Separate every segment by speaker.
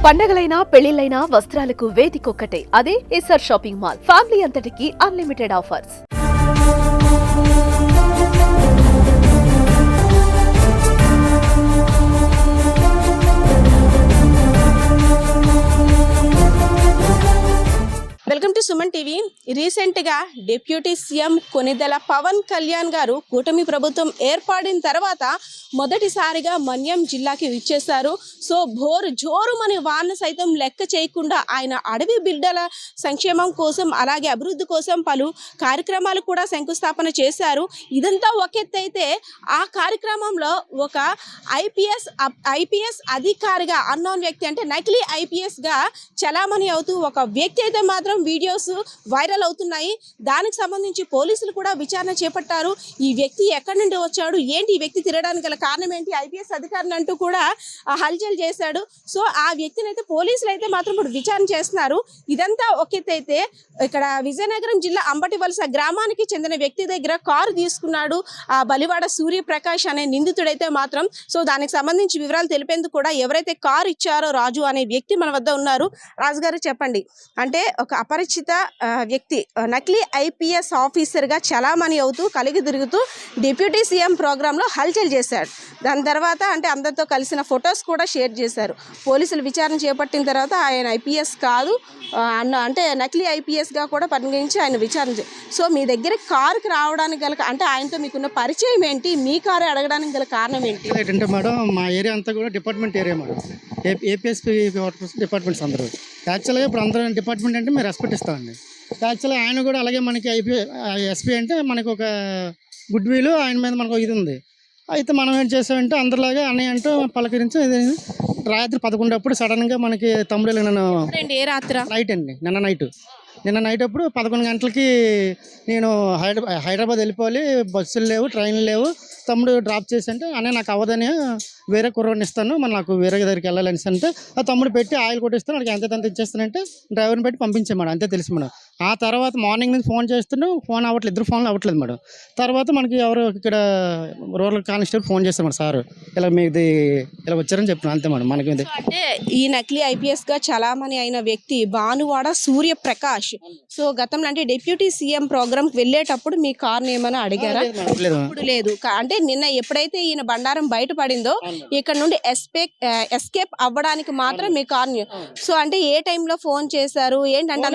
Speaker 1: పండగలైనా పెళ్లిళ్లైనా వస్త్రాలకు వేదికొక్కటే. అదే SR shopping mall. Family అంతటికి unlimited offers.
Speaker 2: Welcome to Suman TV. రీసెంట్గా డిప్యూటీ సీఎం కొనిదెల పవన్ కళ్యాణ్ గారు కూటమి ప్రభుత్వం ఏర్పడిన తర్వాత మొదటిసారిగా మన్యం జిల్లాకి విచ్చేశారు. సో జోరుమని వాన సైతం లెక్క చేయకుండా ఆయన అడవి బిడ్డల సంక్షేమం కోసం అలాగే అభివృద్ధి కోసం పలు కార్యక్రమాలు కూడా శంకుస్థాపన చేశారు. ఇదంతా ఒక ఎత్తు అయితే ఆ కార్యక్రమంలో ఒక ఐపీఎస్ అధికారిగా అన్నోన్ వ్యక్తి అంటే నకిలీ ఐపీఎస్గా చలామణి అవుతూ ఒక వ్యక్తి అయితే మాత్రం వీడియోస్ వైరల్ అవుతున్నాయి. దానికి సంబంధించి పోలీసులు కూడా విచారణ చేపట్టారు. ఈ వ్యక్తి ఎక్కడి నుండి వచ్చాడు, ఏంటి ఈ వ్యక్తి తిరగడానికి గల కారణం ఏంటి, ఐపీఎస్ అధికారిని అంటూ కూడా హల్చల్ చేశాడు. సో ఆ వ్యక్తిని అయితే పోలీసులు అయితే మాత్రం ఇప్పుడు విచారణ చేస్తున్నారు. ఇదంతా ఒక ఎత్తు అయితే ఇక్కడ విజయనగరం జిల్లా అంబటివలస గ్రామానికి చెందిన వ్యక్తి దగ్గర కారు తీసుకున్నాడు ఆ బలివాడ సూర్యప్రకాష్ అనే నిందితుడైతే మాత్రం. సో దానికి సంబంధించి వివరాలు తెలిపేందుకు కూడా ఎవరైతే కారు ఇచ్చారో రాజు అనే వ్యక్తి మన వద్ద ఉన్నారు. రాజు గారు చెప్పండి, అంటే ఒక అపరిచిత వ్యక్తి నకిలీ ఐపీఎస్ ఆఫీసర్గా చలామణి అవుతూ కలిగి తిరుగుతూ డిప్యూటీ సీఎం ప్రోగ్రాంలో హల్చల్ చేశాడు. దాని తర్వాత అంటే అందరితో కలిసిన ఫొటోస్ కూడా షేర్ చేశారు. పోలీసులు విచారణ చేపట్టిన తర్వాత ఆయన ఐపీఎస్ కాదు అంటే నకిలీ ఐపీఎస్గా కూడా పరిగణించి ఆయన విచారణ సో మీ దగ్గర కారుకి రావడానికి గల అంటే ఆయనతో మీకున్న పరిచయం ఏంటి, మీ కారు అడగడానికి గల కారణం ఏంటి?
Speaker 3: ఏంటంటే మేడం, మా ఏరియా అంతా కూడా department area madam. APSP departments అందరూ యాక్చువల్గా ఇప్పుడు అందరూ డిపార్ట్మెంట్ అంటే మేము రెస్పెక్ట్ ఇస్తామండి. యాక్చువల్గా ఆయన కూడా అలాగే మనకి ఎస్పీ అంటే మనకు ఒక గుడ్ విల్, ఆయన మీద మనకు ఇది ఉంది. అయితే మనం ఏం చేసామంటే అందరిలాగా అన్నయ్య అంటూ పలకరించి రాత్రి 11 అప్పుడు సడన్గా మనకి తమ్ముడు నన్ను నైట్ అండి నిన్న నైట్ అప్పుడు 11 గంటలకి నేను హైదరాబాద్ వెళ్ళిపోవాలి, బస్సులు లేవు, ట్రైన్లు లేవు, తమ్ముడు డ్రాప్ చేసి అంటే అన్నయ్య నాకు అవ్వదని వేరే కుర్రాడిని ఇస్తాను, మరి నాకు వేరే దగ్గరికి వెళ్ళాలని అంటే ఆ తమ్ముడు పెట్టి ఆయిల్ కొట్టిస్తాను, నాకు ఎంత ఇచ్చేస్తానంటే డ్రైవర్ని పెట్టి పంపించాం మేడం. అంతే తెలుసు మేడం. ఆ తర్వాత మార్నింగ్ నుంచి ఫోన్ చేస్తుంటే ఫోన్ అవ్వట్లేదు, ఇద్దరు ఫోన్లు అవ్వట్లేదు మేడం. తర్వాత మనకి ఎవరు ఇక్కడ రూరల్ కానిస్టేబుల్ ఫోన్ చేస్తాం మేడం, సార్ ఇలా మీది ఇలా వచ్చారని చెప్తున్నాను. అంతే మేడం. మనకి
Speaker 2: అంటే ఈ నకిలీ ఐపీఎస్గా చలామణి అయిన వ్యక్తి భానువాడ సూర్యప్రకాష్. సో గతంలో అంటే డిప్యూటీ సీఎం ప్రోగ్రామ్కి వెళ్ళేటప్పుడు మీ కార్ని ఏమైనా అడిగారా? ఇప్పుడు లేదు. అంటే నిన్న ఎప్పుడైతే ఈయన బండారం బయటపడిందో ఇక్కడ నుండి ఎస్కేప్ అవ్వడానికి మాత్రం మీ కార్ని. సో అంటే ఏ టైంలో ఫోన్ చేశారు ఏంటంటే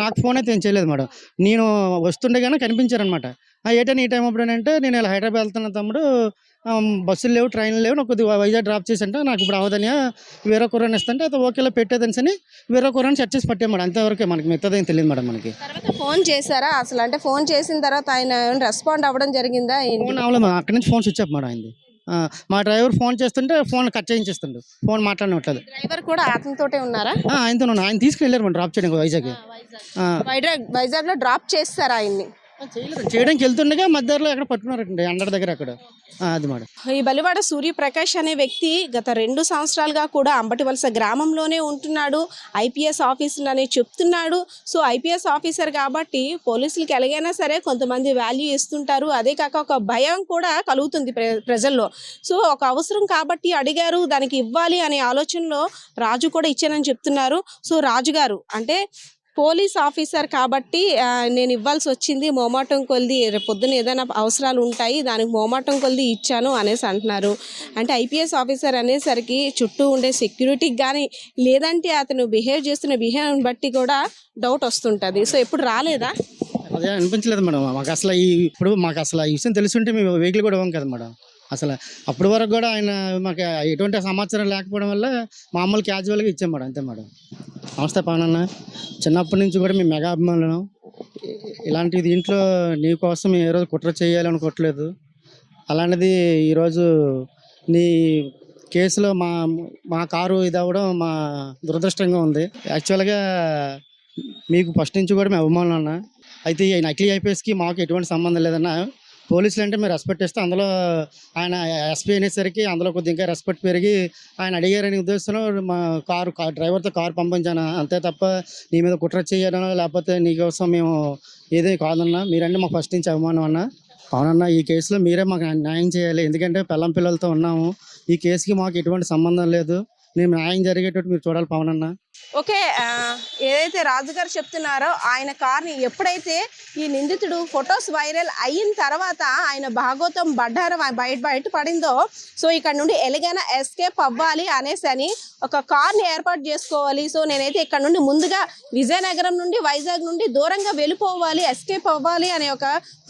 Speaker 3: నాకు ఫోన్ అయితే ఏం చేయలేదు మేడం. నేను వస్తుండే కానీ కనిపించారనమాట. ఈ టైం అప్పుడు అంటే నేను ఇలా హైదరాబాద్ వెళ్తున్న తమ్ముడు, బస్సులు లేవు, ట్రైన్లు లేవు, నాకు కొద్దిగా వైజాగ్ డ్రాప్ చేసి అంటే నాకు ఇప్పుడు అవదని వేరే కుర్రాన్ని ఇస్తుంటే అయితే ఓకేలా పెట్టేదని వేరే కుర్రాన్ని సెట్ చేసి పట్టాం మేడం. అంతవరకే, మనకి మిగతాదేం తెలియదు మేడం. మనకి
Speaker 2: ఫోన్ చేశారా అసలు? అంటే ఫోన్ చేసిన తర్వాత ఆయన రెస్పాండ్ అవ్వడం జరిగిందా?
Speaker 3: ఫోన్ అవ్వలేదు, అక్కడి నుంచి ఫోన్ స్విచ్ ఆఫ్ మేడం అయింది. మా డ్రైవర్ ఫోన్ చేస్తుంటే ఫోన్ కట్ చేయించేస్తుండు, ఫోన్ మాట్లాడట్లేదు.
Speaker 2: డ్రైవర్ కూడా అతనితోటే ఉన్నారా?
Speaker 3: ఆయనతో ఆయన తీసుకెళ్ళారు మేడం డ్రాప్ చేయడానికి
Speaker 2: వైజాగ్ లో డ్రాప్ చేస్తారా ఆయన్ని?
Speaker 3: చేయడానికి వెళ్తుండగా మధ్యలో ఎక్కడ పట్టుకున్నారండి, అండర్ దగ్గర అక్కడ. అది మేడం.
Speaker 2: ఈ బలివాడ సూర్యప్రకాష్ అనే వ్యక్తి గత 2 సంవత్సరాలుగా కూడా అంబటివలస గ్రామంలోనే ఉంటున్నాడు. ఐపీఎస్ ఆఫీసర్ అని చెప్తున్నాడు. సో ఐపీఎస్ ఆఫీసర్ కాబట్టి పోలీసులకి ఎలాగైనా సరే కొంతమంది వాల్యూ ఇస్తుంటారు. అదే కాక ఒక భయం కూడా కలుగుతుంది ప్రజల్లో. సో ఒక అవసరం కాబట్టి అడిగారు, దానికి ఇవ్వాలి అనే ఆలోచనలో రాజు కూడా ఇచ్చానని చెప్తున్నారు. సో రాజు గారు అంటే పోలీస్ ఆఫీసర్ కాబట్టి నేను ఇవ్వాల్సి వచ్చింది, మోమాటం కొలిది పొద్దున ఏదైనా అవసరాలు ఉంటాయి, దానికి మోమాటం కొలిది ఇచ్చాను అనేసి అంటున్నారు. అంటే ఐపీఎస్ ఆఫీసర్ అనేసరికి చుట్టూ ఉండే సెక్యూరిటీకి కానీ లేదంటే అతను బిహేవ్ చేస్తున్న బిహేవ్ని బట్టి కూడా డౌట్ వస్తుంటుంది. సో ఎప్పుడు రాలేదా?
Speaker 3: అదే అనిపించలేదు మేడం. మాకు అసలు మాకు అసలు ఈ విషయం తెలుసుంటే మేము వెహికల్ కూడా ఇవ్వం కదా మేడం. అసలు అప్పటి వరకు కూడా ఆయన మాకు ఎటువంటి సమాచారం లేకపోవడం వల్ల మామూలు క్యాజువల్గా ఇచ్చాం మేడం. అంతే మేడం. నమస్తే పవన్ అన్న, చిన్నప్పటి నుంచి కూడా మేము మెగా అభిమానులు. ఇలాంటి దీంట్లో నీ కోసం ఏ రోజు కుట్ర చేయాలనుకోవట్లేదు. అలాంటిది ఈరోజు నీ కేసులో మా కారు ఇది అవ్వడం మా దురదృష్టంగా ఉంది. యాక్చువల్గా మీకు ఫస్ట్ నుంచి కూడా మేము అభిమానులు అన్న. అయితే ఈ నకిలీ ఐపీఎస్కి మాకు ఎటువంటి సంబంధం లేదన్న. పోలీసులు అంటే మీరు రెస్పెక్ట్ ఇస్తే అందులో ఆయన ఎస్పీ అనేసరికి అందులో కొద్దిగా ఇంకా రెస్పెక్ట్ పెరిగి ఆయన అడిగారనే ఉద్దేశంలో మా డ్రైవర్తో కారు పంపించాను. అంతే తప్ప నీ మీద కుట్ర చేయడం లేకపోతే నీకోసం మేము ఏదే కాదన్నా. మీరంటే మాకు ఫస్ట్ నుంచి అభిమానం అన్న. అవునన్నా, ఈ కేసులో మీరే మాకు న్యాయం చేయాలి. ఎందుకంటే పిల్లలతో ఉన్నాము. ఈ కేసుకి మాకు ఎటువంటి సంబంధం లేదు. నేను న్యాయం జరిగేటట్టు మీరు చూడాలి పవన్ అన్న.
Speaker 2: ఓకే, ఏదైతే రాజుగారు చెప్తున్నారో ఆయన కార్ని ఎప్పుడైతే ఈ నిందితుడు ఫొటోస్ వైరల్ అయిన తర్వాత ఆయన భాగోతం బయట పడిందో, సో ఇక్కడ నుండి ఎలాగైనా ఎస్కేప్ అవ్వాలి అనేసి అని ఒక కార్ని ఏర్పాటు చేసుకోవాలి. సో నేనైతే ఇక్కడ నుండి ముందుగా విజయనగరం నుండి వైజాగ్ నుండి దూరంగా వెళ్ళిపోవాలి, ఎస్కేప్ అవ్వాలి అనే ఒక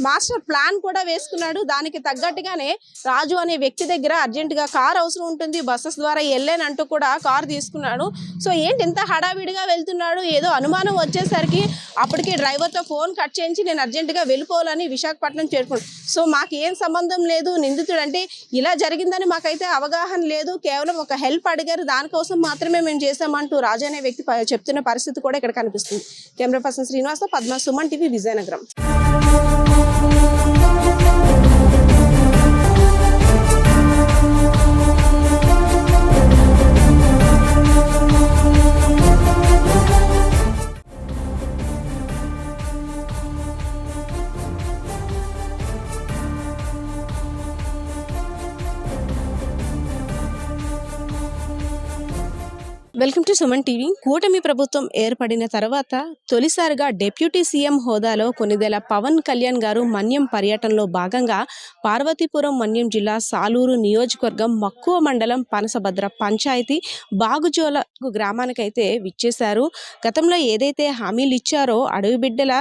Speaker 2: మాస్టర్ ప్లాన్ కూడా వేసుకున్నాడు. దానికి తగ్గట్టుగానే రాజు అనే వ్యక్తి దగ్గర అర్జెంటుగా కార్ అవసరం ఉంటుంది, బస్సెస్ ద్వారా వెళ్ళానంటూ కూడా కార్ తీసుకున్నాడు. సో ఏంటి ఇంత హడావిడిగా వెళ్తున్నాడు, ఏదో అనుమానం వచ్చేసరికి అప్పటికి డ్రైవర్తో ఫోన్ కట్ చేయించి నేను అర్జెంటుగా వెళ్ళిపోవాలని విశాఖపట్నం చేరుకున్నాను. సో మాకు ఏం సంబంధం లేదు, నిందితుడు అంటే ఇలా జరిగిందని మాకైతే అవగాహన లేదు, కేవలం ఒక హెల్ప్ అడిగారు, దానికోసం మాత్రమే మేము చేసామంటూ రాజు అనే వ్యక్తి చెప్తున్న పరిస్థితి కూడా ఇక్కడ కనిపిస్తుంది. కెమెరా పర్సన్ శ్రీనివాస్తో Padma, Suman TV, Vizianagaram. Welcome to Suman TV. కూటమి ప్రభుత్వం ఏర్పడిన తర్వాత తొలిసారిగా డిప్యూటీ సీఎం హోదాలో కొనిదెల పవన్ కళ్యాణ్ గారు మన్యం పర్యటనలో భాగంగా పార్వతీపురం మన్యం జిల్లా సాలూరు నియోజకవర్గం మక్కువ మండలం పనసభద్ర పంచాయతీ బాగుజోల గ్రామానికైతే విచ్చేశారు. గతంలో ఏదైతే హామీలు ఇచ్చారో అడవి బిడ్డల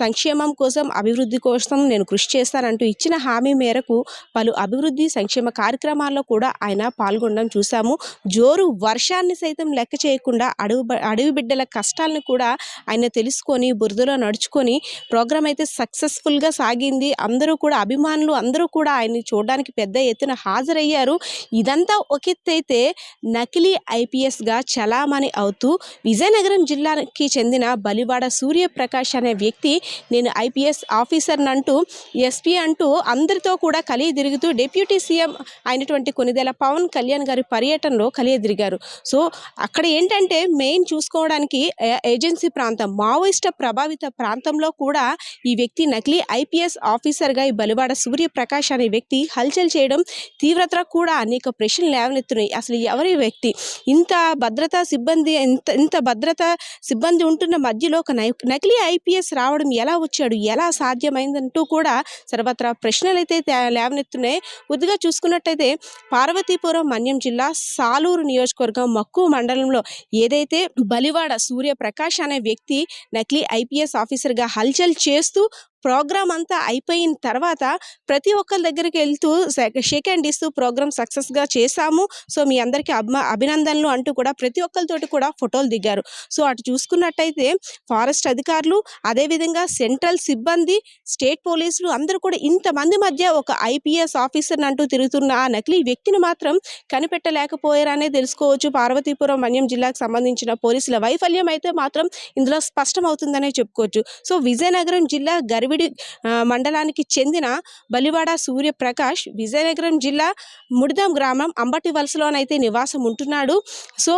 Speaker 2: సంక్షేమం కోసం, అభివృద్ధి కోసం నేను కృషి చేస్తానంటూ ఇచ్చిన హామీ మేరకు పలు అభివృద్ధి సంక్షేమ కార్యక్రమాల్లో కూడా ఆయన పాల్గొనడం చూసాము. జోరు వర్షాన్ని సైతం లెక్క చేయకుండా అడవి బిడ్డల కష్టాలను కూడా ఆయన తెలుసుకొని బురదలో నడుచుకొని ప్రోగ్రాం అయితే సక్సెస్ఫుల్గా సాగింది. అందరూ కూడా అభిమానులు అందరూ కూడా ఆయన్ని చూడడానికి పెద్ద ఎత్తున హాజరయ్యారు. ఇదంతా ఒక ఎత్తు అయితే నకిలీ ఐపీఎస్గా చలామణి అవుతూ విజయనగరం జిల్లాకి చెందిన బలివాడ సూర్యప్రకాష్ అనే వ్యక్తి నేను ఐపీఎస్ ఆఫీసర్ అంటూ ఎస్పీ అంటూ అందరితో కూడా కలిగి తిరుగుతూ డిప్యూటీ సీఎం అయినటువంటి కొనిదెల పవన్ కళ్యాణ్ గారి పర్యటనలో కలిగి తిరిగారు. సో అక్కడ ఏంటంటే మెయిన్ చూసుకోవడానికి ఏజెన్సీ ప్రాంతం, మావోయిస్ట ప్రభావిత ప్రాంతంలో కూడా ఈ వ్యక్తి నకిలీ ఐపీఎస్ ఆఫీసర్గా ఈ బలివాడ సూర్యప్రకాష్ అనే వ్యక్తి హల్చల్ చేయడం తీవ్రత కూడా అనేక ప్రశ్నలు లేవనెత్తున్నాయి. అసలు ఎవరి వ్యక్తి, ఇంత భద్రతా సిబ్బంది ఇంత భద్రతా సిబ్బంది ఉంటున్న మధ్యలో ఒక నకిలీ ఐపీఎస్ రావడం ఎలా వచ్చాడు, ఎలా సాధ్యమైందంటూ కూడా సర్వత్రా ప్రశ్నలు అయితే లేవనెత్తున్నాయి. కొద్దిగా చూసుకున్నట్టయితే పార్వతీపురం మన్యం జిల్లా సాలూరు నియోజకవర్గం మక్కువ మండలంలో ఏదైతే బలివాడ సూర్యప్రకాష్ అనే వ్యక్తి నకిలీ ఐపీఎస్ ఆఫీసర్గా హల్చల్ చేస్తూ ప్రోగ్రామ్ అంతా అయిపోయిన తర్వాత ప్రతి ఒక్కరి దగ్గరికి వెళ్తూ షేక్ హ్యాండ్ ఇస్తూ ప్రోగ్రామ్ సక్సెస్గా చేశాము, సో మీ అందరికీ అభినందనలు అంటూ కూడా ప్రతి ఒక్కరితోటి కూడా ఫోటోలు దిగారు. సో అటు చూసుకున్నట్టయితే ఫారెస్ట్ అధికారులు, అదేవిధంగా సెంట్రల్ సిబ్బంది, స్టేట్ పోలీసులు అందరూ కూడా ఇంతమంది మధ్య ఒక ఐపీఎస్ ఆఫీసర్ అంటూ తిరుగుతున్న ఆ నకిలీ వ్యక్తిని మాత్రం కనిపెట్టలేకపోయారనే తెలుసుకోవచ్చు. పార్వతీపురం మన్యం జిల్లాకు సంబంధించిన పోలీసుల వైఫల్యం అయితే మాత్రం ఇందులో స్పష్టమవుతుందనే చెప్పుకోవచ్చు. సో విజయనగరం జిల్లా గరివిడి మండలానికి చెందిన బలివాడ సూర్యప్రకాష్ విజయనగరం జిల్లా ముడిదాం గ్రామం అంబటి వలసలోనైతే నివాసం ఉంటున్నాడు. సో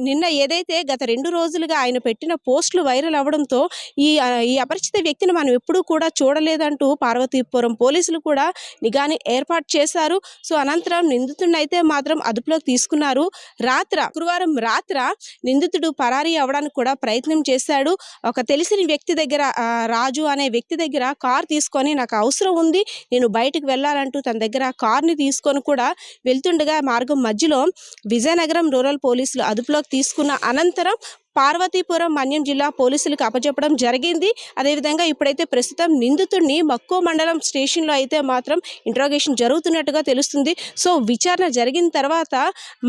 Speaker 2: నిన్న ఏదైతే గత 2 రోజులుగా ఆయన పెట్టిన పోస్టులు వైరల్ అవ్వడంతో ఈ అపరిచిత వ్యక్తిని మనం ఎప్పుడూ కూడా చూడలేదంటూ పార్వతీపురం పోలీసులు కూడా నిఘాని ఏర్పాటు చేశారు. సో అనంతరం నిందితుడిని అయితే మాత్రం అదుపులోకి తీసుకున్నారు. శుక్రవారం రాత్ర నిందితుడు పరారీ అవ్వడానికి కూడా ప్రయత్నం చేశాడు. ఒక తెలిసిన వ్యక్తి దగ్గర, రాజు అనే వ్యక్తి దగ్గర కార్ తీసుకొని నాకు అవసరం ఉంది, నేను బయటకు వెళ్ళాలంటూ తన దగ్గర కార్ని తీసుకొని కూడా వెళ్తుండగా మార్గం మధ్యలో విజయనగరం రూరల్ పోలీసులు అదుపులోకి తీసుకున్న అనంతరం పార్వతీపురం మన్యం జిల్లా పోలీసులకు అప్పచెప్పడం జరిగింది. అదేవిధంగా ఇప్పుడైతే ప్రస్తుతం నిందితుడిని మక్కువ మండలం స్టేషన్లో అయితే మాత్రం ఇంట్రాగేషన్ జరుగుతున్నట్టుగా తెలుస్తుంది. సో విచారణ జరిగిన తర్వాత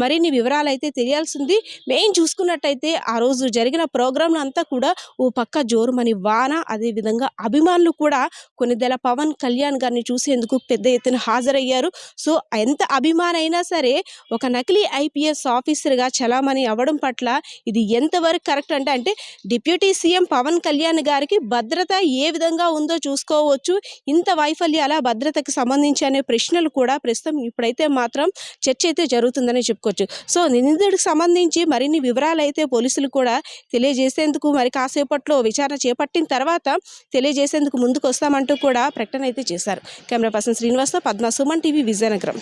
Speaker 2: మరిన్ని వివరాలు అయితే తెలియాల్సింది. మెయిన్ చూసుకున్నట్టయితే ఆ రోజు జరిగిన ప్రోగ్రాంలు అంతా కూడా ఓ పక్క జోరుమని వాన, అదేవిధంగా అభిమానులు కూడా కొనిదెల పవన్ కళ్యాణ్ గారిని చూసేందుకు పెద్ద ఎత్తున హాజరయ్యారు. సో ఎంత అభిమానైనా సరే ఒక నకిలీ ఐపీఎస్ ఆఫీసర్గా చలామణి అవ్వడం పట్ల ఇది ఎంతవరకు కరెక్ట్ అంటే డిప్యూటీ సీఎం పవన్ కళ్యాణ్ గారికి భద్రత ఏ విధంగా ఉందో చూసుకోవచ్చు. ఇంత వైఫల్యాల భద్రతకు సంబంధించి అనే ప్రశ్నలు కూడా ప్రస్తుతం ఇప్పుడైతే మాత్రం చర్చ అయితే జరుగుతుందని చెప్పుకోవచ్చు. సో నిందితుడికి సంబంధించి మరిన్ని వివరాలు అయితే పోలీసులు కూడా తెలియజేసేందుకు మరి కాసేపట్లో విచారణ చేపట్టిన తర్వాత తెలియజేసేందుకు ముందుకు వస్తామంటూ కూడా ప్రకటన అయితే చేశారు. కెమెరా పర్సన్ శ్రీనివాస్తో పద్మ, సుమన్ టీవీ, విజయనగరం.